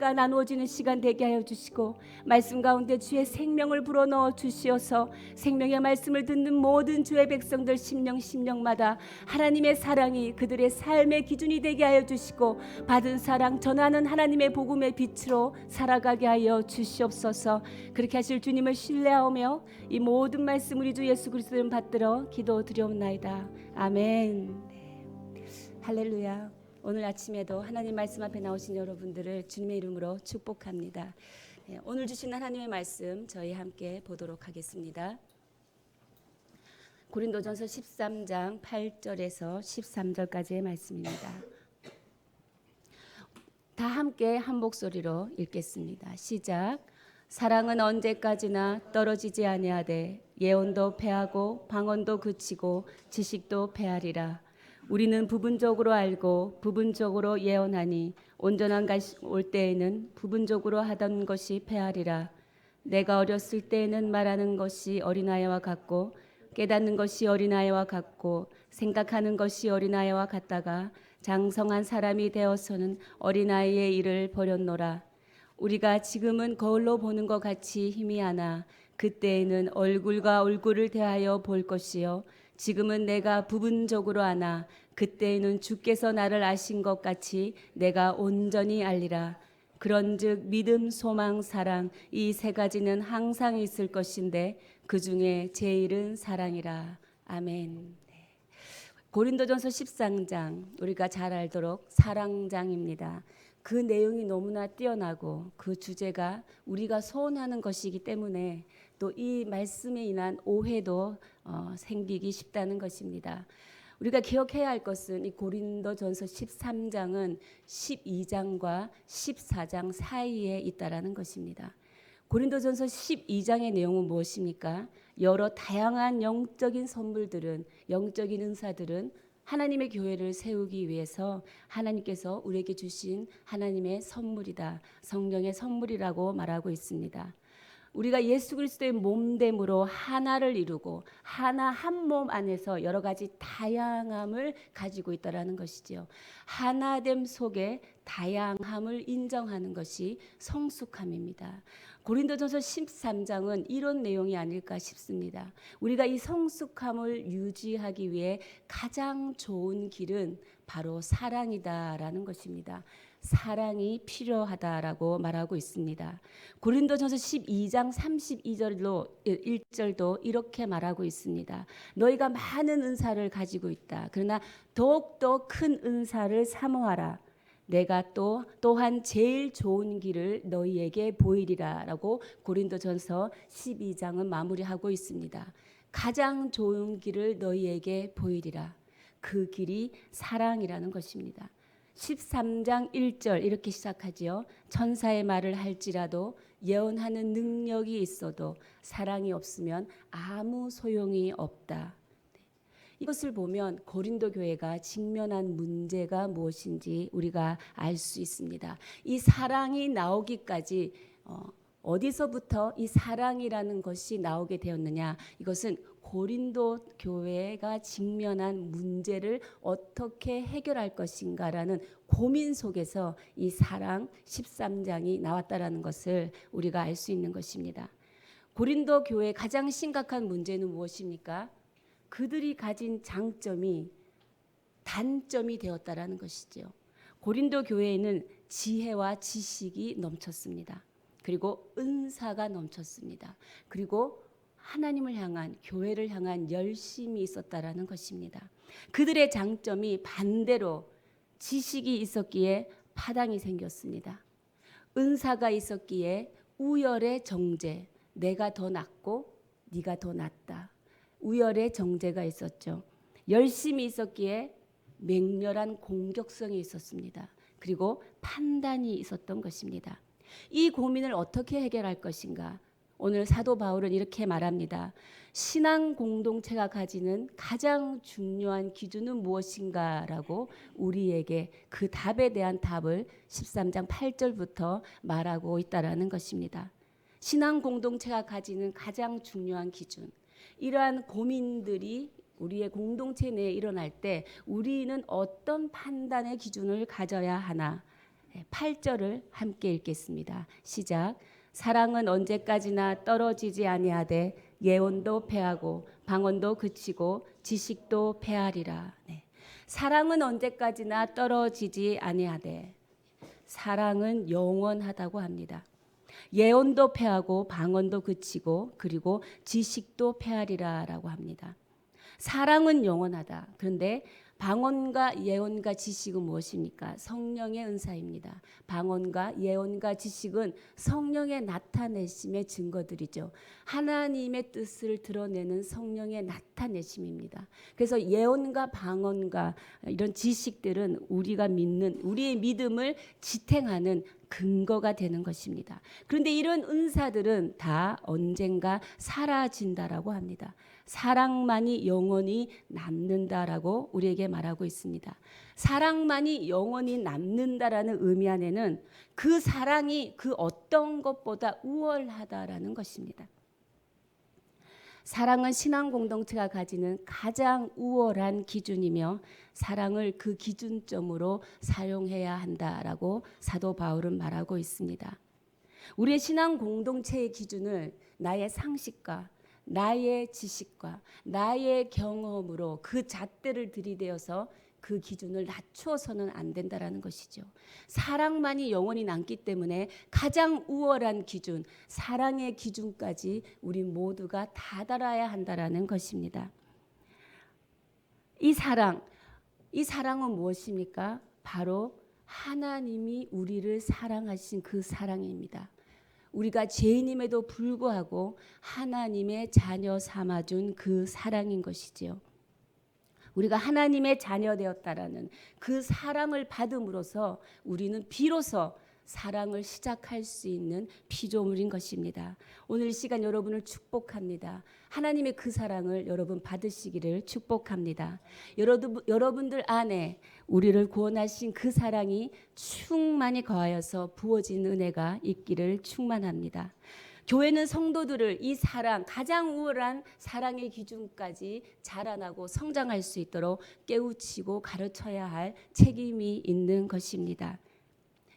은혜가 나누어지는 시간 되게 하여 주시고 말씀 가운데 주의 생명을 불어넣어 주시어서 생명의 말씀을 듣는 모든 주의 백성들 심령마다 하나님의 사랑이 그들의 삶의 기준이 되게 하여 주시고 받은 사랑 전하는 하나님의 복음의 빛으로 살아가게 하여 주시옵소서. 그렇게 하실 주님을 신뢰하며 이 모든 말씀 우리 주 예수 그리스도 이름 받들어 기도드리옵나이다. 아멘. 네. 할렐루야. 오늘 아침에도 하나님 말씀 앞에 나오신 여러분들을 주님의 이름으로 축복합니다. 네, 오늘 주신 하나님의 말씀 저희 함께 보도록 하겠습니다. 고린도전서 13장 8절에서 13절까지의 말씀입니다. 다 함께 한 목소리로 읽겠습니다. 시작. 사랑은 언제까지나 떨어지지 아니하되 예언도 패하고 방언도 그치고 지식도 패하리라. 우리는 부분적으로 알고 부분적으로 예언하니 온전한 것이 올 때에는 부분적으로 하던 것이 패하리라. 내가 어렸을 때에는 말하는 것이 어린아이와 같고 깨닫는 것이 어린아이와 같고 생각하는 것이 어린아이와 같다가 장성한 사람이 되어서는 어린아이의 일을 버렸노라. 우리가 지금은 거울로 보는 것 같이 희미하나 그때에는 얼굴과 얼굴을 대하여 볼 것이요 지금은 내가 부분적으로 아나 그때에는 주께서 나를 아신 것 같이 내가 온전히 알리라. 그런즉 믿음, 소망, 사랑 이 세 가지는 항상 있을 것인데 그 중에 제일은 사랑이라. 아멘. 고린도전서 13장 우리가 잘 알도록 사랑장입니다. 그 내용이 너무나 뛰어나고 그 주제가 우리가 소원하는 것이기 때문에 또 이 말씀에 인한 오해도 생기기 쉽다는 것입니다. 우리가 기억해야 할 것은 이 고린도전서 13장은 12장과 14장 사이에 있다라는 것입니다. 고린도전서 12장의 내용은 무엇입니까? 여러 다양한 영적인 선물들은 영적인 은사들은 하나님의 교회를 세우기 위해서 하나님께서 우리에게 주신 하나님의 선물이다. 성령의 선물이라고 말하고 있습니다. 우리가 예수 그리스도의 몸됨으로 하나를 이루고 하나 한 몸 안에서 여러 가지 다양함을 가지고 있다라는 것이지요. 하나됨 속에 다양함을 인정하는 것이 성숙함입니다. 고린도전서 13장은 이런 내용이 아닐까 싶습니다. 우리가 이 성숙함을 유지하기 위해 가장 좋은 길은 바로 사랑이다라는 것입니다. 사랑이 필요하다라고 말하고 있습니다. 고린도전서 12장 1절도 이렇게 말하고 있습니다. 너희가 많은 은사를 가지고 있다. 그러나 더욱더 큰 은사를 사모하라. 내가 또한 제일 좋은 길을 너희에게 보이리라 라고 고린도전서 12장은 마무리하고 있습니다. 가장 좋은 길을 너희에게 보이리라. 그 길이 사랑이라는 것입니다. 13장 1절 이렇게 시작하지요. 천사의 말을 할지라도 예언하는 능력이 있어도 사랑이 없으면 아무 소용이 없다. 이것을 보면 고린도 교회가 직면한 문제가 무엇인지 우리가 알 수 있습니다. 이 사랑이 나오기까지 어디서부터 이 사랑이라는 것이 나오게 되었느냐? 이것은 고린도 교회가 직면한 문제를 어떻게 해결할 것인가라는 고민 속에서 이 사랑 13장이 나왔다라는 것을 우리가 알 수 있는 것입니다. 고린도 교회의 가장 심각한 문제는 무엇입니까? 그들이 가진 장점이 단점이 되었다라는 것이죠. 고린도 교회에는 지혜와 지식이 넘쳤습니다. 그리고 은사가 넘쳤습니다. 그리고 하나님을 향한 교회를 향한 열심이 있었다라는 것입니다. 그들의 장점이 반대로 지식이 있었기에 파당이 생겼습니다. 은사가 있었기에 우열의 정죄, 내가 더 낫고 네가 더 낫다. 우열의 정죄가 있었죠. 열심이 있었기에 맹렬한 공격성이 있었습니다. 그리고 판단이 있었던 것입니다. 이 고민을 어떻게 해결할 것인가? 오늘 사도 바울은 이렇게 말합니다. 신앙 공동체가 가지는 가장 중요한 기준은 무엇인가라고 우리에게 그 답에 대한 답을 13장 8절부터 말하고 있다라는 것입니다. 신앙 공동체가 가지는 가장 중요한 기준. 이러한 고민들이 우리의 공동체 내에 일어날 때 우리는 어떤 판단의 기준을 가져야 하나? 8절을 함께 읽겠습니다. 시작. 사랑은 언제까지나 떨어지지 아니하되 예언도 패하고 방언도 그치고 지식도 패하리라. 네. 사랑은 언제까지나 떨어지지 아니하되 사랑은 영원하다고 합니다. 예언도 패하고 방언도 그치고 그리고 지식도 패하리라라고 합니다. 사랑은 영원하다. 그런데 방언과 예언과 지식은 무엇입니까? 성령의 은사입니다. 방언과 예언과 지식은 성령의 나타내심의 증거들이죠. 하나님의 뜻을 드러내는 성령의 나타내심입니다. 그래서 예언과 방언과 이런 지식들은 우리가 믿는 우리의 믿음을 지탱하는 근거가 되는 것입니다. 그런데 이런 은사들은 다 언젠가 사라진다라고 합니다. 사랑만이 영원히 남는다라고 우리에게 말하고 있습니다. 사랑만이 영원히 남는다라는 의미 안에는 그 사랑이 그 어떤 것보다 우월하다라는 것입니다. 사랑은 신앙 공동체가 가지는 가장 우월한 기준이며 사랑을 그 기준점으로 사용해야 한다라고 사도 바울은 말하고 있습니다. 우리의 신앙 공동체의 기준을 나의 상식과 나의 지식과 나의 경험으로 그 잣대를 들이대어서 그 기준을 낮추어서는 안 된다라는 것이죠. 사랑만이 영원히 남기 때문에 가장 우월한 기준, 사랑의 기준까지 우리 모두가 다다라야 한다라는 것입니다. 이 사랑은 무엇입니까? 바로 하나님이 우리를 사랑하신 그 사랑입니다. 우리가 죄인임에도 불구하고 하나님의 자녀 삼아준 그 사랑인 것이지요. 우리가 하나님의 자녀 되었다라는 그 사랑을 받음으로써 우리는 비로소 사랑을 시작할 수 있는 피조물인 것입니다. 오늘 이 시간 여러분을 축복합니다. 하나님의 그 사랑을 여러분 받으시기를 축복합니다. 여러분들 안에 우리를 구원하신 그 사랑이 충만히 거하여서 부어진 은혜가 있기를 충만합니다. 교회는 성도들을 이 사랑, 가장 우월한 사랑의 기준까지 자라나고 성장할 수 있도록 깨우치고 가르쳐야 할 책임이 있는 것입니다.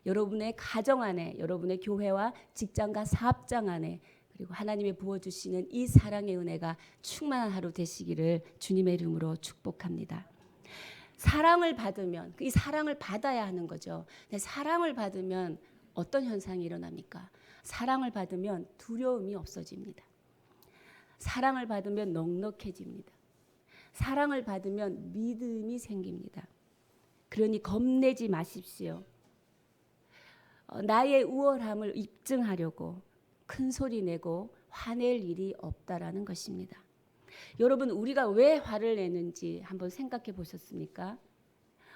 여러분의 가정 안에, 여러분의 교회와 직장과 사업장 안에 그리고 하나님이 부어주시는 이 사랑의 은혜가 충만한 하루 되시기를 주님의 이름으로 축복합니다. 사랑을 받으면 이 사랑을 받아야 하는 거죠. 근데 사랑을 받으면 어떤 현상이 일어납니까? 사랑을 받으면 두려움이 없어집니다. 사랑을 받으면 넉넉해집니다. 사랑을 받으면 믿음이 생깁니다. 그러니 겁내지 마십시오. 나의 우월함을 입증하려고 큰 소리 내고 화낼 일이 없다라는 것입니다. 여러분, 우리가 왜 화를 내는지 한번 생각해 보셨습니까?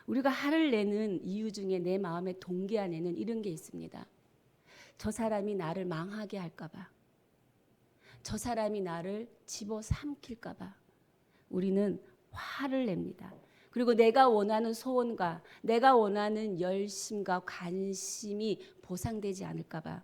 우리가 화를 내는 이유 중에 내 마음의 동기 안에는 이런 게 있습니다. 저 사람이 나를 망하게 할까 봐. 저 사람이 나를 집어삼킬까 봐. 우리는 화를 냅니다. 그리고 내가 원하는 소원과 내가 원하는 열심과 관심이 보상되지 않을까 봐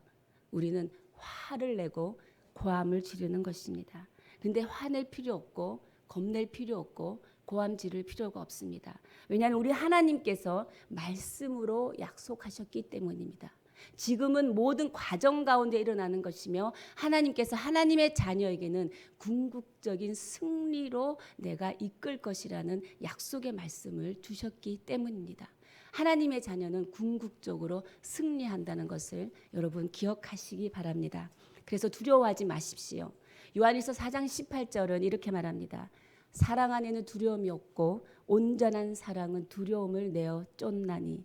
우리는 화를 내고 고함을 지르는 것입니다. 근데 화낼 필요 없고 겁낼 필요 없고 고함 지를 필요가 없습니다. 왜냐하면 우리 하나님께서 말씀으로 약속하셨기 때문입니다. 지금은 모든 과정 가운데 일어나는 것이며 하나님께서 하나님의 자녀에게는 궁극적인 승리로 내가 이끌 것이라는 약속의 말씀을 주셨기 때문입니다. 하나님의 자녀는 궁극적으로 승리한다는 것을 여러분 기억하시기 바랍니다. 그래서 두려워하지 마십시오. 요한일서 4장 18절은 이렇게 말합니다. 사랑 안에는 두려움이 없고 온전한 사랑은 두려움을 내어 쫓나니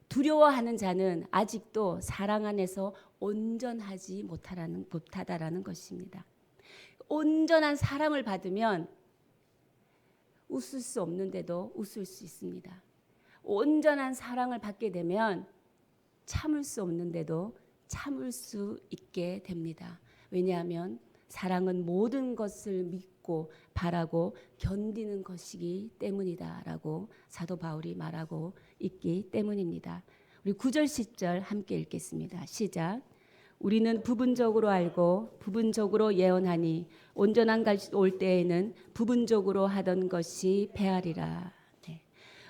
두려워하는 자는 아직도 사랑 안에서 온전하지 못하다라는 것입니다. 온전한 사랑을 받으면 웃을 수 없는데도 웃을 수 있습니다. 온전한 사랑을 받게 되면 참을 수 없는데도 참을 수 있게 됩니다. 왜냐하면 사랑은 모든 것을 믿고 바라고 견디는 것이기 때문이다라고 사도 바울이 말하고 있기 때문입니다. 우리 9절 10절 함께 읽겠습니다. 시작. 우리는 부분적으로 알고 부분적으로 예언하니 온전한 것이 올 때에는 부분적으로 하던 것이 패하리라. 네.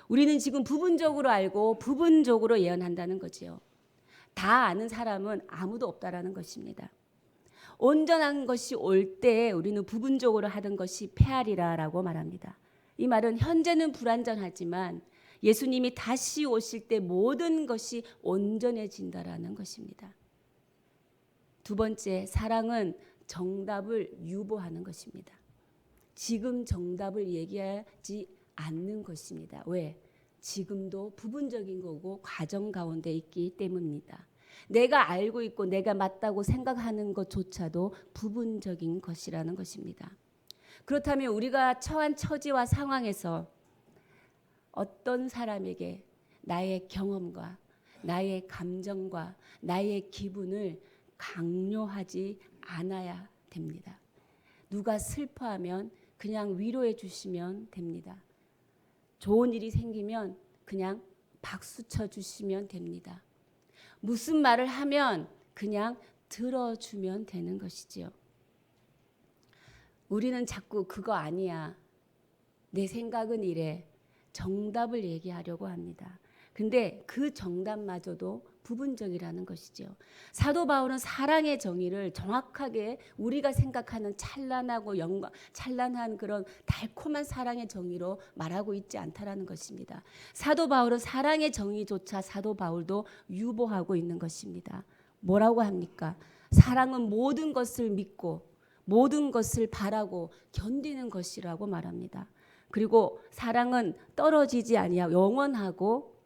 우리는 지금 부분적으로 알고 부분적으로 예언한다는 거지요. 다 아는 사람은 아무도 없다라는 것입니다. 온전한 것이 올 때 우리는 부분적으로 하던 것이 패하리라라고 말합니다. 이 말은 현재는 불완전하지만 예수님이 다시 오실 때 모든 것이 온전해진다라는 것입니다. 두 번째, 사랑은 정답을 유보하는 것입니다. 지금 정답을 얘기하지 않는 것입니다. 왜? 지금도 부분적인 거고 과정 가운데 있기 때문입니다. 내가 알고 있고 내가 맞다고 생각하는 것조차도 부분적인 것이라는 것입니다. 그렇다면 우리가 처한 처지와 상황에서 어떤 사람에게 나의 경험과 나의 감정과 나의 기분을 강요하지 않아야 됩니다. 누가 슬퍼하면 그냥 위로해 주시면 됩니다. 좋은 일이 생기면 그냥 박수 쳐 주시면 됩니다. 무슨 말을 하면 그냥 들어주면 되는 것이지요. 우리는 자꾸 그거 아니야, 내 생각은 이래, 정답을 얘기하려고 합니다. 근데 그 정답마저도 부분적이라는 것이죠. 사도 바울은 사랑의 정의를 정확하게 우리가 생각하는 찬란하고 찬란한 그런 달콤한 사랑의 정의로 말하고 있지 않다라는 것입니다. 사도 바울은 사랑의 정의조차 사도 바울도 유보하고 있는 것입니다. 뭐라고 합니까? 사랑은 모든 것을 믿고 모든 것을 바라고 견디는 것이라고 말합니다. 그리고 사랑은 떨어지지 아니하고 영원하고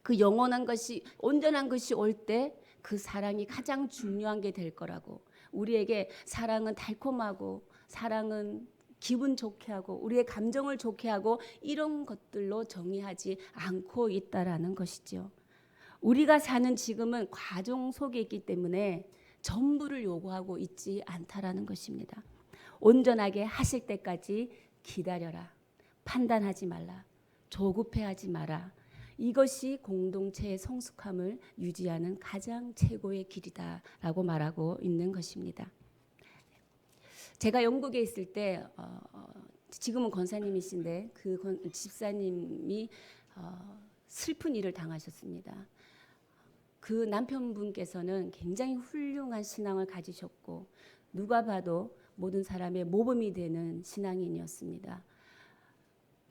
그 영원한 것이 온전한 것이 올 때 그 사랑이 가장 중요한 게 될 거라고, 우리에게 사랑은 달콤하고 사랑은 기분 좋게 하고 우리의 감정을 좋게 하고 이런 것들로 정의하지 않고 있다라는 것이죠. 우리가 사는 지금은 과정 속에 있기 때문에 전부를 요구하고 있지 않다라는 것입니다. 온전하게 하실 때까지 기다려라. 판단하지 말라. 조급해하지 마라. 이것이 공동체의 성숙함을 유지하는 가장 최고의 길이다라고 말하고 있는 것입니다. 제가 영국에 있을 때 지금은 권사님이신데 그 집사님이 슬픈 일을 당하셨습니다. 그 남편분께서는 굉장히 훌륭한 신앙을 가지셨고 누가 봐도 모든 사람의 모범이 되는 신앙인이었습니다.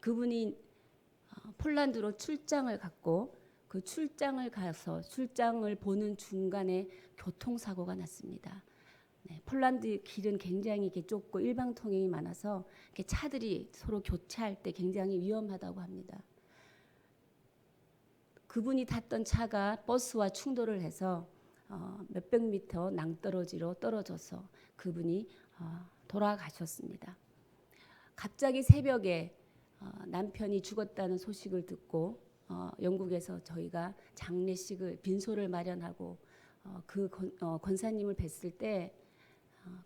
그분이 폴란드로 출장을 갔고 그 출장을 가서 출장을 보는 중간에 교통사고가 났습니다. 네, 폴란드 길은 굉장히 이렇게 좁고 일방통행이 많아서 이렇게 차들이 서로 교차할 때 굉장히 위험하다고 합니다. 그분이 탔던 차가 버스와 충돌을 해서 몇백 미터 낭떠러지로 떨어져서 그분이 돌아가셨습니다. 갑자기 새벽에 남편이 죽었다는 소식을 듣고 영국에서 저희가 장례식을 빈소를 마련하고 그 권사님을 뵀을 때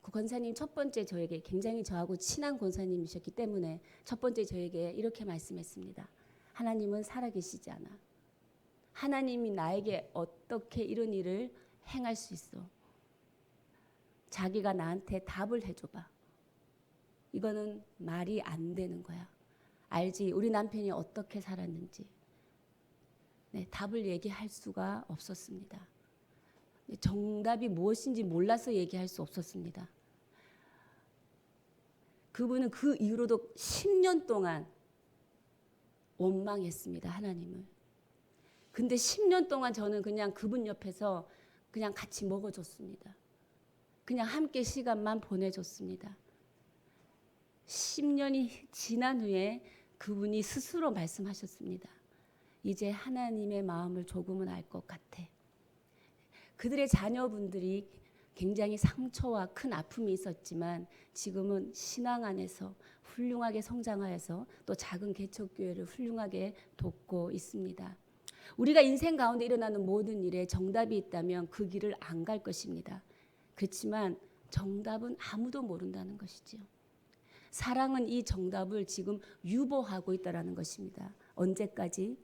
그 권사님 첫 번째 저에게 굉장히 저하고 친한 권사님이셨기 때문에 첫 번째 저에게 이렇게 말씀했습니다. 하나님은 살아계시지 않아. 하나님이 나에게 어떻게 이런 일을 행할 수 있어? 자기가 나한테 답을 해줘봐. 이거는 말이 안 되는 거야. 알지? 우리 남편이 어떻게 살았는지. 네, 답을 얘기할 수가 없었습니다. 정답이 무엇인지 몰라서 얘기할 수 없었습니다. 그분은 그 이후로도 10년 동안 원망했습니다. 하나님을. 근데 10년 동안 저는 그냥 그분 옆에서 그냥 같이 먹어줬습니다. 그냥 함께 시간만 보내줬습니다. 10년이 지난 후에 그분이 스스로 말씀하셨습니다. 이제 하나님의 마음을 조금은 알 것 같아. 그들의 자녀분들이 굉장히 상처와 큰 아픔이 있었지만 지금은 신앙 안에서 훌륭하게 성장하여서 또 작은 개척교회를 훌륭하게 돕고 있습니다. 우리가 인생 가운데 일어나는 모든 일에 정답이 있다면 그 길을 안 갈 것입니다. 그렇지만 정답은 아무도 모른다는 것이지요. 사랑은 이 정답을 지금 유보하고 있다는 것입니다. 언제까지?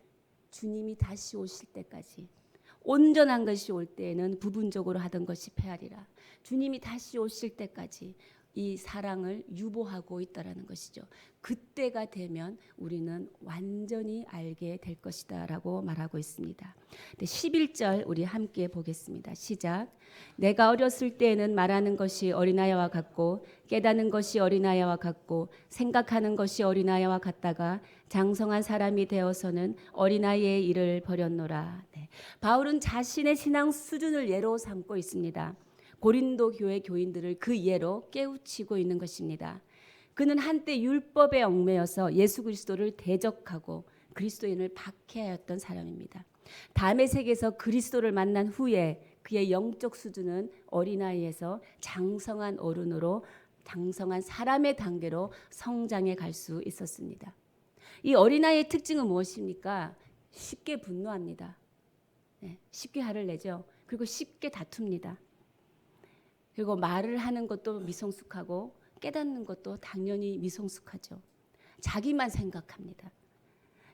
주님이 다시 오실 때까지. 온전한 것이 올 때에는 부분적으로 하던 것이 패하리라. 주님이 다시 오실 때까지 이 사랑을 유보하고 있다라는 것이죠. 그때가 되면 우리는 완전히 알게 될 것이다라고 말하고 있습니다. 11절 우리 함께 보겠습니다. 시작. 내가 어렸을 때에는 말하는 것이 어린아이와 같고 깨닫는 것이 어린아이와 같고 생각하는 것이 어린아이와 같다가 장성한 사람이 되어서는 어린아이의 일을 버렸노라. 네. 바울은 자신의 신앙 수준을 예로 삼고 있습니다. 고린도 교회 교인들을 그 예로 깨우치고 있는 것입니다. 그는 한때 율법에 얽매여서 예수 그리스도를 대적하고 그리스도인을 박해하였던 사람입니다. 다음의 세계에서 그리스도를 만난 후에 그의 영적 수준은 어린아이에서 장성한 어른으로 장성한 사람의 단계로 성장해 갈 수 있었습니다. 이 어린아이의 특징은 무엇입니까? 쉽게 분노합니다. 네, 쉽게 화를 내죠. 그리고 쉽게 다툽니다. 그리고 말을 하는 것도 미성숙하고 깨닫는 것도 당연히 미성숙하죠. 자기만 생각합니다.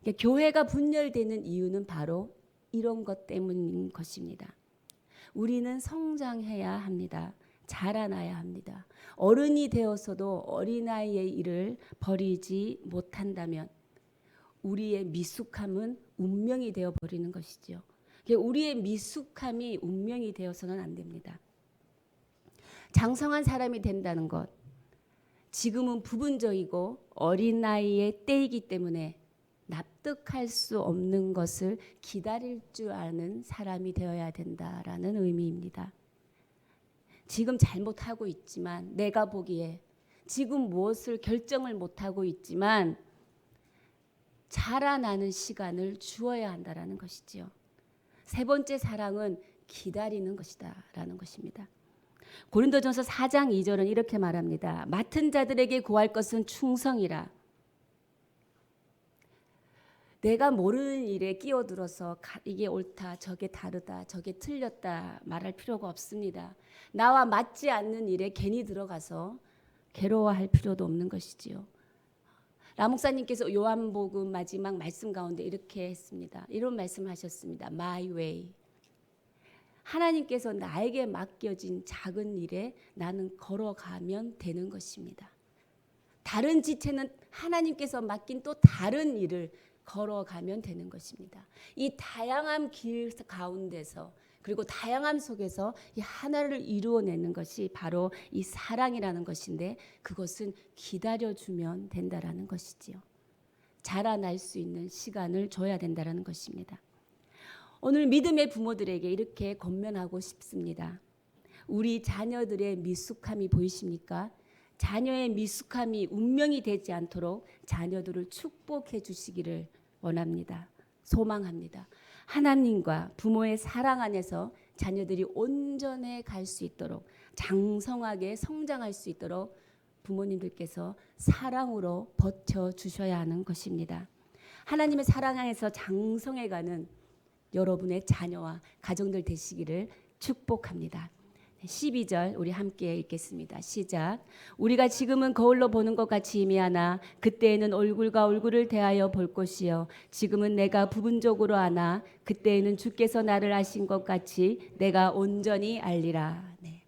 그러니까 교회가 분열되는 이유는 바로 이런 것 때문인 것입니다. 우리는 성장해야 합니다. 자라나야 합니다. 어른이 되어서도 어린아이의 일을 버리지 못한다면 우리의 미숙함은 운명이 되어버리는 것이죠. 우리의 미숙함이 운명이 되어서는 안 됩니다. 장성한 사람이 된다는 것, 지금은 부분적이고 어린아이의 때이기 때문에 납득할 수 없는 것을 기다릴 줄 아는 사람이 되어야 된다라는 의미입니다. 지금 잘못하고 있지만 내가 보기에 지금 무엇을 결정을 못하고 있지만 자라나는 시간을 주어야 한다라는 것이지요. 세 번째 사랑은 기다리는 것이다라는 것입니다. 고린도전서 4장 2절은 이렇게 말합니다. 맡은 자들에게 구할 것은 충성이라. 내가 모르는 일에 끼어들어서 이게 옳다, 저게 다르다, 저게 틀렸다 말할 필요가 없습니다. 나와 맞지 않는 일에 괜히 들어가서 괴로워할 필요도 없는 것이지요. 라 목사님께서 요한복음 마지막 말씀 가운데 이렇게 했습니다. 이런 말씀을 하셨습니다. My way. 하나님께서 나에게 맡겨진 작은 일에 나는 걸어가면 되는 것입니다. 다른 지체는 하나님께서 맡긴 또 다른 일을 걸어가면 되는 것입니다. 이 다양한 길 가운데서 그리고 다양함 속에서 이 하나를 이루어내는 것이 바로 이 사랑이라는 것인데 그것은 기다려주면 된다라는 것이지요. 자라날 수 있는 시간을 줘야 된다라는 것입니다. 오늘 믿음의 부모들에게 이렇게 권면하고 싶습니다. 우리 자녀들의 미숙함이 보이십니까? 자녀의 미숙함이 운명이 되지 않도록 자녀들을 축복해 주시기를 원합니다. 소망합니다. 하나님과 부모의 사랑 안에서 자녀들이 온전해 갈 수 있도록 장성하게 성장할 수 있도록 부모님들께서 사랑으로 버텨주셔야 하는 것입니다. 하나님의 사랑 안에서 장성해가는 여러분의 자녀와 가정들 되시기를 축복합니다. 12절 우리 함께 읽겠습니다. 시작. 우리가 지금은 거울로 보는 것 같이 희미하나 그때에는 얼굴과 얼굴을 대하여 볼 것이요 지금은 내가 부분적으로 아나 그때에는 주께서 나를 아신 것 같이 내가 온전히 알리라. 네.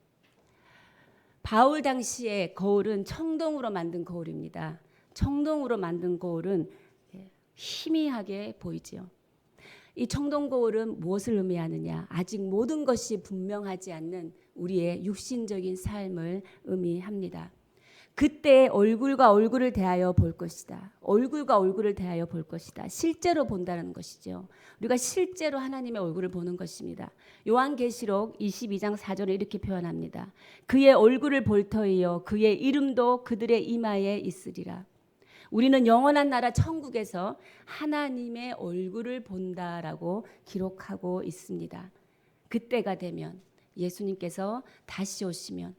바울 당시에 거울은 청동으로 만든 거울입니다. 청동으로 만든 거울은 희미하게 보이지요. 이 청동 거울은 무엇을 의미하느냐? 아직 모든 것이 분명하지 않는 우리의 육신적인 삶을 의미합니다. 그때 얼굴과 얼굴을 대하여 볼 것이다. 얼굴과 얼굴을 대하여 볼 것이다. 실제로 본다는 것이죠. 우리가 실제로 하나님의 얼굴을 보는 것입니다. 요한계시록 22장 4절에 이렇게 표현합니다. 그의 얼굴을 볼 터이요 그의 이름도 그들의 이마에 있으리라. 우리는 영원한 나라 천국에서 하나님의 얼굴을 본다라고 기록하고 있습니다. 그때가 되면 예수님께서 다시 오시면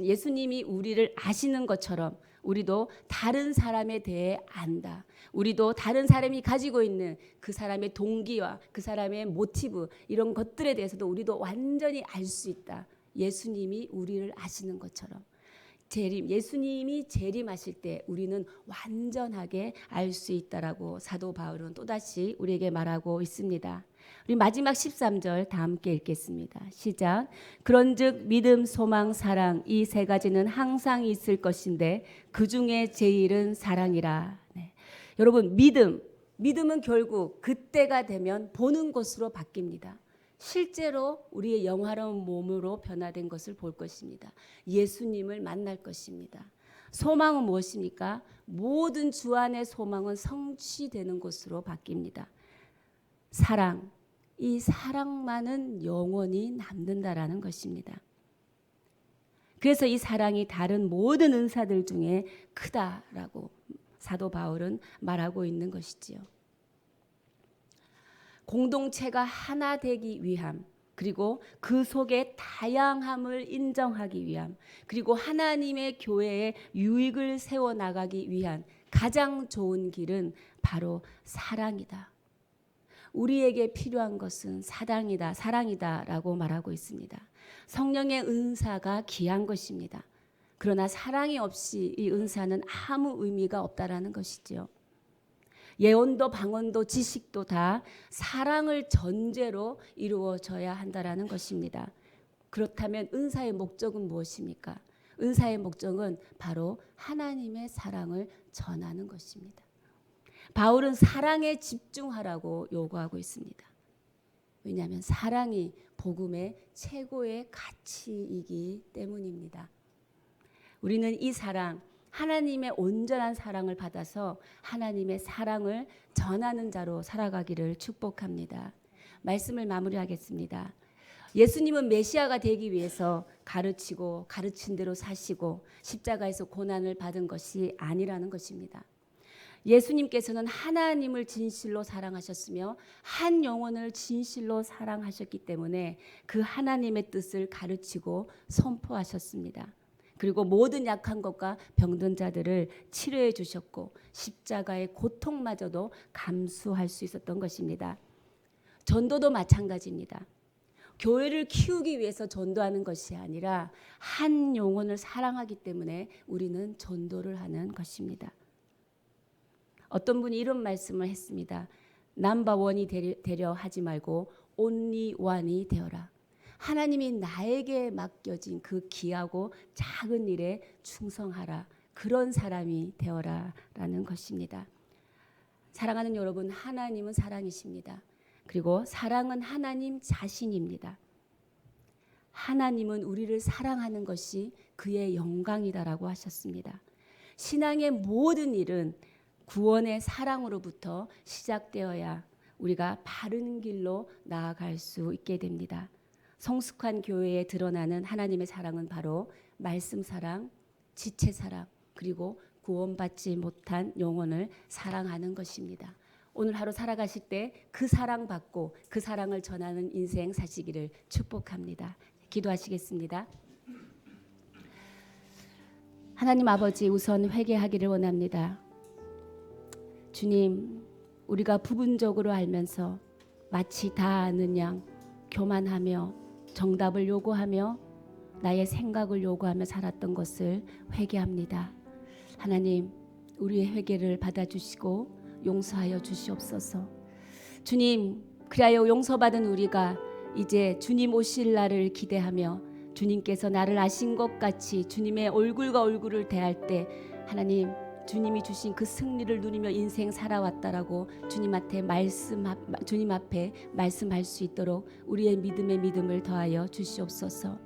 예수님이 우리를 아시는 것처럼 우리도 다른 사람에 대해 안다. 우리도 다른 사람이 가지고 있는 그 사람의 동기와 그 사람의 모티브 이런 것들에 대해서도 우리도 완전히 알 수 있다. 예수님이 우리를 아시는 것처럼. 예수님이 재림하실 때 우리는 완전하게 알 수 있다라고 사도 바울은 또다시 우리에게 말하고 있습니다. 우리 마지막 13절 다 함께 읽겠습니다. 시작. 그런즉 믿음, 소망, 사랑 이 세 가지는 항상 있을 것인데 그 중에 제일은 사랑이라. 네. 여러분 믿음은 결국 그때가 되면 보는 것으로 바뀝니다. 실제로 우리의 영화로운 몸으로 변화된 것을 볼 것입니다. 예수님을 만날 것입니다. 소망은 무엇입니까? 모든 주 안의 소망은 성취되는 것으로 바뀝니다. 사랑, 이 사랑만은 영원히 남는다라는 것입니다. 그래서 이 사랑이 다른 모든 은사들 중에 크다라고 사도 바울은 말하고 있는 것이지요. 공동체가 하나 되기 위함, 그리고 그 속의 다양함을 인정하기 위함, 그리고 하나님의 교회에 유익을 세워나가기 위한 가장 좋은 길은 바로 사랑이다. 우리에게 필요한 것은 사랑이다라고 말하고 있습니다. 성령의 은사가 귀한 것입니다. 그러나 사랑이 없이 이 은사는 아무 의미가 없다라는 것이지요. 예언도 방언도 지식도 다 사랑을 전제로 이루어져야 한다라는 것입니다. 그렇다면 은사의 목적은 무엇입니까? 은사의 목적은 바로 하나님의 사랑을 전하는 것입니다. 바울은 사랑에 집중하라고 요구하고 있습니다. 왜냐하면 사랑이 복음의 최고의 가치이기 때문입니다. 우리는 이 사랑, 하나님의 온전한 사랑을 받아서 하나님의 사랑을 전하는 자로 살아가기를 축복합니다. 말씀을 마무리하겠습니다. 예수님은 메시아가 되기 위해서 가르치고 가르친 대로 사시고 십자가에서 고난을 받은 것이 아니라는 것입니다. 예수님께서는 하나님을 진실로 사랑하셨으며 한 영혼을 진실로 사랑하셨기 때문에 그 하나님의 뜻을 가르치고 선포하셨습니다. 그리고 모든 약한 것과 병든 자들을 치료해 주셨고 십자가의 고통마저도 감수할 수 있었던 것입니다. 전도도 마찬가지입니다. 교회를 키우기 위해서 전도하는 것이 아니라 한 영혼을 사랑하기 때문에 우리는 전도를 하는 것입니다. 어떤 분이 이런 말씀을 했습니다. 넘버원이 되려 하지 말고 only one이 되어라. 하나님이 나에게 맡겨진 그 귀하고 작은 일에 충성하라. 그런 사람이 되어라 라는 것입니다. 사랑하는 여러분, 하나님은 사랑이십니다. 그리고 사랑은 하나님 자신입니다. 하나님은 우리를 사랑하는 것이 그의 영광이다라고 하셨습니다. 신앙의 모든 일은 구원의 사랑으로부터 시작되어야 우리가 바른 길로 나아갈 수 있게 됩니다. 성숙한 교회에 드러나는 하나님의 사랑은 바로 말씀 사랑, 지체 사랑, 그리고 구원받지 못한 영혼을 사랑하는 것입니다. 오늘 하루 살아가실 때 그 사랑 받고 그 사랑을 전하는 인생 사시기를 축복합니다. 기도하시겠습니다. 하나님 아버지, 우선 회개하기를 원합니다. 주님, 우리가 부분적으로 알면서 마치 다 아는 양 교만하며 정답을 요구하며 나의 생각을 요구하며 살았던 것을 회개합니다. 하나님, 우리의 회개를 받아주시고 용서하여 주시옵소서. 주님, 그리하여 용서받은 우리가 이제 주님 오실 날을 기대하며 주님께서 나를 아신 것 같이 주님의 얼굴과 얼굴을 대할 때 하나님, 주님이 주신 그 승리를 누리며 인생 살아왔다라고 주님 앞에 말씀할 수 있도록 우리의 믿음을 더하여 주시옵소서.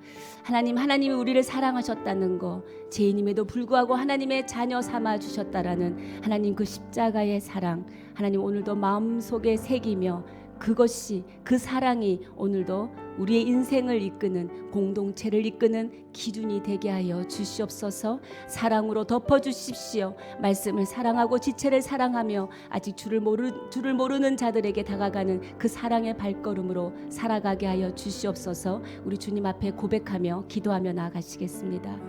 하나님이 우리를 사랑하셨다는 거, 죄인임에도 불구하고 하나님의 자녀 삼아 주셨다라는 하나님 그 십자가의 사랑, 하나님 오늘도 마음속에 새기며 그것이, 그 사랑이 오늘도 우리의 인생을 이끄는, 공동체를 이끄는 기준이 되게 하여 주시옵소서. 사랑으로 덮어주십시오. 말씀을 사랑하고 지체를 사랑하며 아직 주를 모르는 자들에게 다가가는 그 사랑의 발걸음으로 살아가게 하여 주시옵소서. 우리 주님 앞에 고백하며 기도하며 나아가시겠습니다.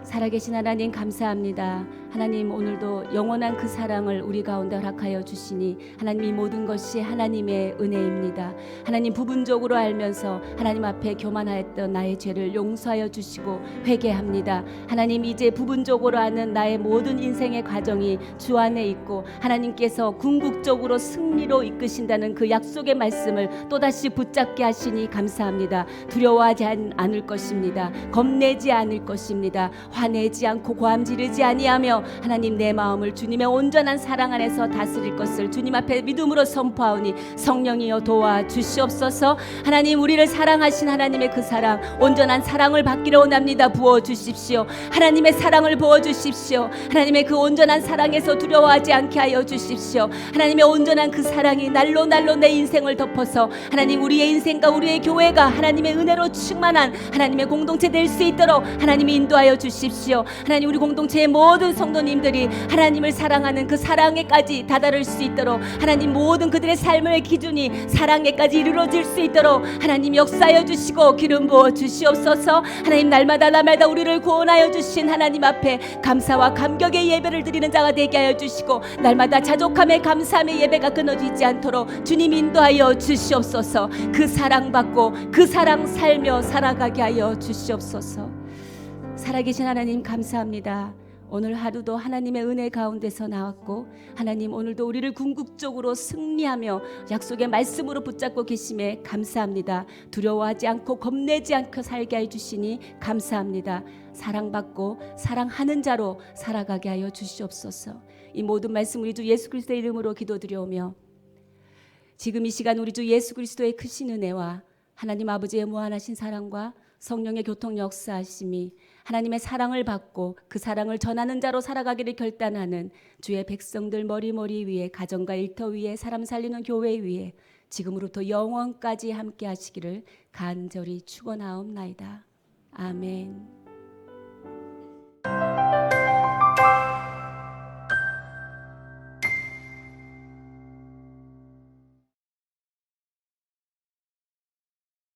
살아계신 하나님 감사합니다. 하나님 오늘도 영원한 그 사랑을 우리 가운데 허락하여 주시니 하나님 이 모든 것이 하나님의 은혜입니다. 하나님 부분적으로 알면서 하나님 앞에 교만하였던 나의 죄를 용서하여 주시고 회개합니다. 하나님 이제 부분적으로 아는 나의 모든 인생의 과정이 주 안에 있고 하나님께서 궁극적으로 승리로 이끄신다는 그 약속의 말씀을 또다시 붙잡게 하시니 감사합니다. 두려워하지 않을 것입니다. 겁내지 않을 것입니다. 화내지 않고 고함 지르지 아니하며 하나님 내 마음을 주님의 온전한 사랑 안에서 다스릴 것을 주님 앞에 믿음으로 선포하오니 성령이여 도와주시옵소서. 하나님 우리를 사랑하신 하나님의 그 사랑 온전한 사랑을 받기를 원합니다. 부어주십시오. 하나님의 사랑을 부어주십시오. 하나님의 그 온전한 사랑에서 두려워하지 않게 하여 주십시오. 하나님의 온전한 그 사랑이 날로 내 인생을 덮어서 하나님 우리의 인생과 우리의 교회가 하나님의 은혜로 충만한 하나님의 공동체 될 수 있도록 하나님이 인도하여 주십시오. 하나님 우리 공동체의 모든 성도님들이 하나님을 사랑하는 그 사랑에까지 다다를 수 있도록 하나님 모든 그들의 삶의 기준이 사랑에까지 이르러질 수 있도록 하나님 역사하여 주시고 기름 부어 주시옵소서. 하나님 날마다 우리를 구원하여 주신 하나님 앞에 감사와 감격의 예배를 드리는 자가 되게 하여 주시고 날마다 자족함의 감사함의 예배가 끊어지지 않도록 주님 인도하여 주시옵소서. 그 사랑받고 그 사랑 살며 살아가게 하여 주시옵소서. 살아계신 하나님 감사합니다. 오늘 하루도 하나님의 은혜 가운데서 나왔고 하나님 오늘도 우리를 궁극적으로 승리하며 약속의 말씀으로 붙잡고 계심에 감사합니다. 두려워하지 않고 겁내지 않고 살게 해주시니 감사합니다. 사랑받고 사랑하는 자로 살아가게 하여 주시옵소서. 이 모든 말씀 우리 주 예수 그리스도의 이름으로 기도드려오며 지금 이 시간 우리 주 예수 그리스도의 크신 은혜와 하나님 아버지의 무한하신 사랑과 성령의 교통 역사하심이 하나님의 사랑을 받고 그 사랑을 전하는 자로 살아가기를 결단하는 주의 백성들 머리 위에 가정과 일터 위에 사람 살리는 교회 위에 지금으로부터 영원까지 함께 하시기를 간절히 축원하옵나이다. 아멘.